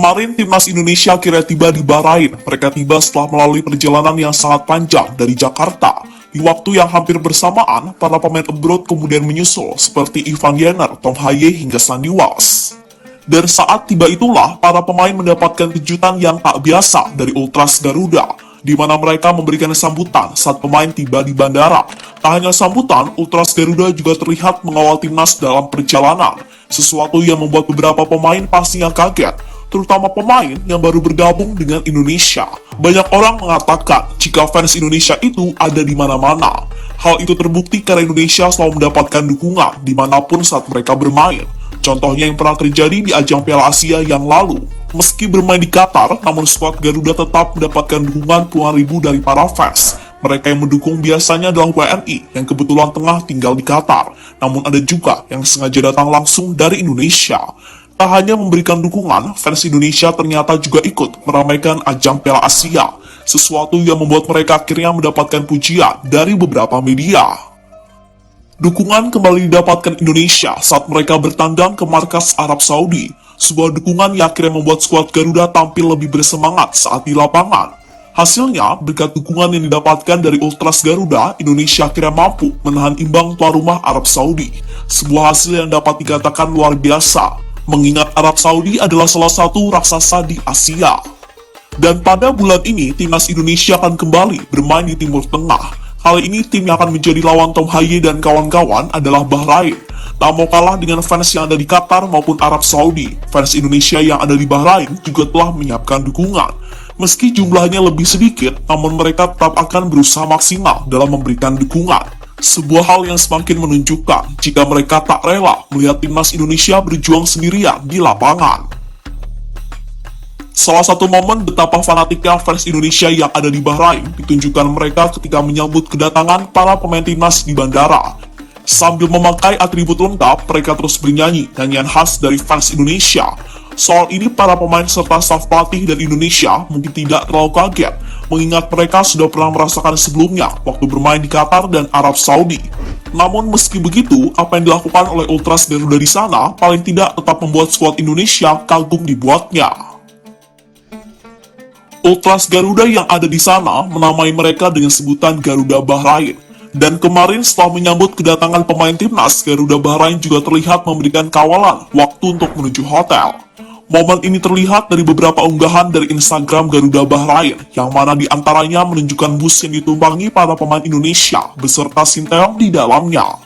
Kemarin timnas Indonesia akhirnya tiba di Bahrain. Mereka tiba setelah melalui perjalanan yang sangat panjang dari Jakarta. Di waktu yang hampir bersamaan, para pemain abroad kemudian menyusul seperti Ivan Jenner, Tom Haye hingga Sandy Walsh. Dan saat tiba itulah para pemain mendapatkan kejutan yang tak biasa dari Ultras Garuda, di mana mereka memberikan sambutan saat pemain tiba di bandara. Tak hanya sambutan, Ultras Garuda juga terlihat mengawal timnas dalam perjalanan, sesuatu yang membuat beberapa pemain pastinya kaget, terutama pemain yang baru bergabung dengan Indonesia. Banyak orang mengatakan jika fans Indonesia itu ada di mana-mana. Hal itu terbukti karena Indonesia selalu mendapatkan dukungan dimanapun saat mereka bermain. Contohnya yang pernah terjadi di ajang Piala Asia yang lalu. Meski bermain di Qatar, namun skuad Garuda tetap mendapatkan dukungan puluhan ribu dari para fans. Mereka yang mendukung biasanya adalah WNI yang kebetulan tengah tinggal di Qatar. Namun ada juga yang sengaja datang langsung dari Indonesia. Tak hanya memberikan dukungan, fans Indonesia ternyata juga ikut meramaikan ajang Piala Asia. Sesuatu yang membuat mereka akhirnya mendapatkan pujian dari beberapa media. Dukungan kembali didapatkan Indonesia saat mereka bertandang ke markas Arab Saudi. Sebuah dukungan yang akhirnya membuat skuad Garuda tampil lebih bersemangat saat di lapangan. Hasilnya, berkat dukungan yang didapatkan dari Ultras Garuda, Indonesia akhirnya mampu menahan imbang tuan rumah Arab Saudi. Sebuah hasil yang dapat dikatakan luar biasa, mengingat Arab Saudi adalah salah satu raksasa di Asia. Dan pada bulan ini, timnas Indonesia akan kembali bermain di Timur Tengah. Kali ini tim yang akan menjadi lawan Tom Haye dan kawan-kawan adalah Bahrain. Tak mau kalah dengan fans yang ada di Qatar maupun Arab Saudi, fans Indonesia yang ada di Bahrain juga telah menyiapkan dukungan. Meski jumlahnya lebih sedikit, namun mereka tetap akan berusaha maksimal dalam memberikan dukungan. Sebuah hal yang semakin menunjukkan jika mereka tak rela melihat timnas Indonesia berjuang sendirian di lapangan. Salah satu momen betapa fanatiknya fans Indonesia yang ada di Bahrain ditunjukkan mereka ketika menyambut kedatangan para pemain timnas di bandara. Sambil memakai atribut lengkap, mereka terus bernyanyi nyanyian khas dari fans Indonesia. Soal ini para pemain serta staf pelatih dari Indonesia mungkin tidak terlalu kaget, mengingat mereka sudah pernah merasakan sebelumnya waktu bermain di Qatar dan Arab Saudi. Namun meski begitu, apa yang dilakukan oleh Ultras Garuda di sana paling tidak tetap membuat skuad Indonesia kagum dibuatnya. Ultras Garuda yang ada di sana menamai mereka dengan sebutan Garuda Bahrain. Dan kemarin setelah menyambut kedatangan pemain timnas, Garuda Bahrain juga terlihat memberikan kawalan waktu untuk menuju hotel. Momen ini terlihat dari beberapa unggahan dari Instagram Garuda Bahrain, yang mana diantaranya menunjukkan bus yang ditumpangi para pemain Indonesia beserta Sinteyong di dalamnya.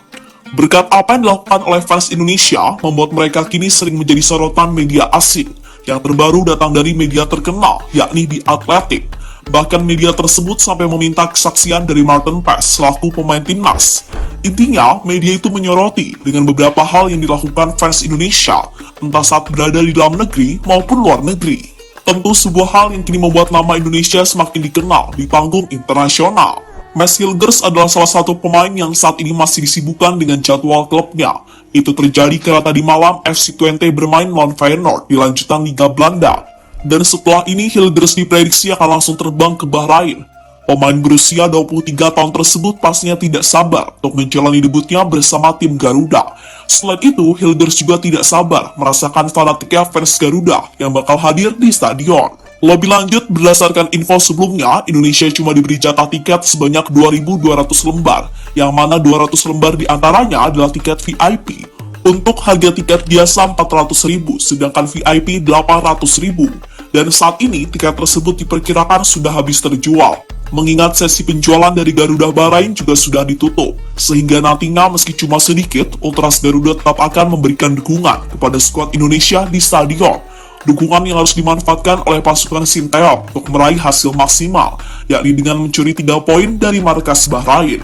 Berkat apa yang dilakukan oleh fans Indonesia, membuat mereka kini sering menjadi sorotan media asing. Yang terbaru datang dari media terkenal, yakni The Athletic. Bahkan media tersebut sampai meminta kesaksian dari Martin Paes selaku pemain timnas. Intinya, media itu menyoroti dengan beberapa hal yang dilakukan fans Indonesia, entah saat berada di dalam negeri maupun luar negeri. Tentu sebuah hal yang kini membuat nama Indonesia semakin dikenal di panggung internasional. Mads Hilgers adalah salah satu pemain yang saat ini masih disibukkan dengan jadwal klubnya. Itu terjadi karena tadi malam FC Twente bermain melawan Feyenoord di lanjutan Liga Belanda. Dan setelah ini Hilgers diprediksi akan langsung terbang ke Bahrain. Pemain berusia 23 tahun tersebut pastinya tidak sabar untuk menjalani debutnya bersama tim Garuda. Selain itu, Hilgers juga tidak sabar merasakan fanatiknya fans Garuda yang bakal hadir di stadion. Lebih lanjut, berdasarkan info sebelumnya, Indonesia cuma diberi jatah tiket sebanyak 2.200 lembar, yang mana 200 lembar diantaranya adalah tiket VIP. Untuk harga tiket biasa 400.000, sedangkan VIP 800.000. Dan saat ini, tiket tersebut diperkirakan sudah habis terjual. Mengingat sesi penjualan dari Garuda Bahrain juga sudah ditutup, sehingga nantinya meski cuma sedikit, Ultras Garuda tetap akan memberikan dukungan kepada skuad Indonesia di stadion. Dukungan yang harus dimanfaatkan oleh pasukan Sinteyong untuk meraih hasil maksimal, yakni dengan mencuri 3 poin dari markas Bahrain.